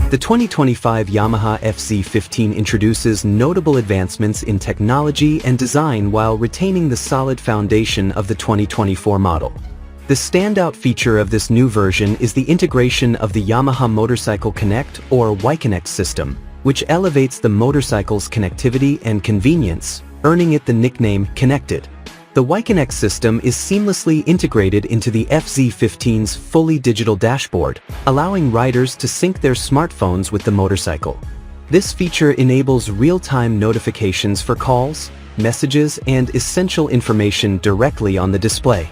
The 2025 Yamaha FZ15 introduces notable advancements in technology and design while retaining the solid foundation of the 2024 model. The standout feature of this new version is the integration of the Yamaha Motorcycle Connect or Y-Connect system, which elevates the motorcycle's connectivity and convenience, earning it the nickname Connected. The Y-Connect system is seamlessly integrated into the FZ15's fully digital dashboard, allowing riders to sync their smartphones with the motorcycle. This feature enables real-time notifications for calls, messages, and essential information directly on the display.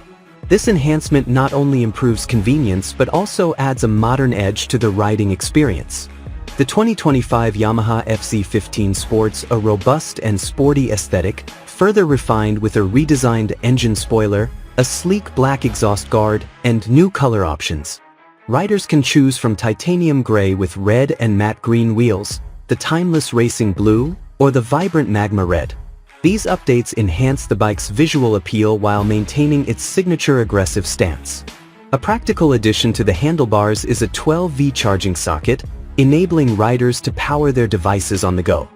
This enhancement not only improves convenience but also adds a modern edge to the riding experience. The 2025 Yamaha FZ15 sports a robust and sporty aesthetic, further refined with a redesigned engine spoiler, a sleek black exhaust guard, and new color options. Riders can choose from titanium gray with red and matte green wheels, the timeless racing blue, or the vibrant magma red. These updates enhance the bike's visual appeal while maintaining its signature aggressive stance. A practical addition to the handlebars is a 12V charging socket, enabling riders to power their devices on the go.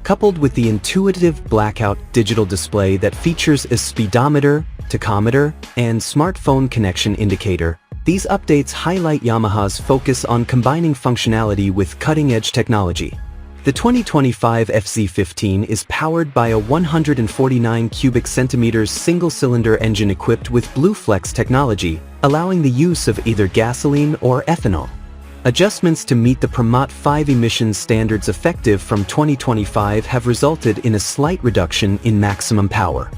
Coupled with the intuitive blackout digital display that features a speedometer, tachometer, and smartphone connection indicator, these updates highlight Yamaha's focus on combining functionality with cutting-edge technology. The 2025 FZ15 is powered by a 149 cubic centimeters single-cylinder engine equipped with BlueFlex technology, allowing the use of either gasoline or ethanol. Adjustments to meet the Promot 5 emissions standards effective from 2025 have resulted in a slight reduction in maximum power.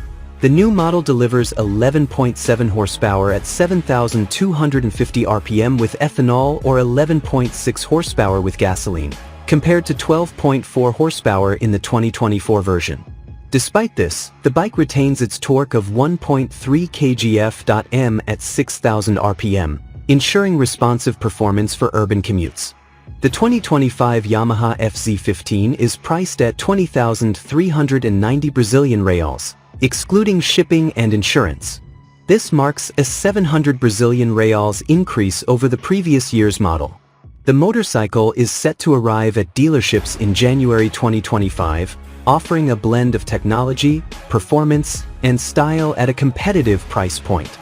The new model delivers 11.7 horsepower at 7,250 RPM with ethanol or 11.6 horsepower with gasoline, compared to 12.4 horsepower in the 2024 version. Despite this, the bike retains its torque of 1.3 kgf.m at 6,000 RPM, ensuring responsive performance for urban commutes. The 2025 Yamaha FZ15 is priced at 20,390 Brazilian reals, excluding shipping and insurance. This marks a 700 Brazilian reals increase over the previous year's model. The motorcycle is set to arrive at dealerships in January 2025, offering a blend of technology, performance, and style at a competitive price point.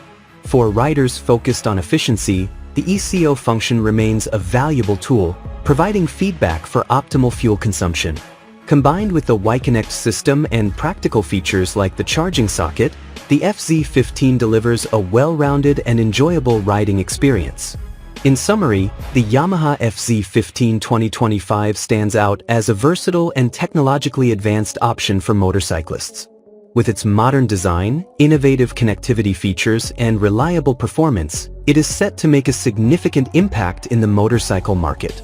For riders focused on efficiency, the ECO function remains a valuable tool, providing feedback for optimal fuel consumption. Combined with the Y-Connect system and practical features like the charging socket, the FZ15 delivers a well-rounded and enjoyable riding experience. In summary, the Yamaha FZ15 2025 stands out as a versatile and technologically advanced option for motorcyclists. With its modern design, innovative connectivity features, and reliable performance, it is set to make a significant impact in the motorcycle market.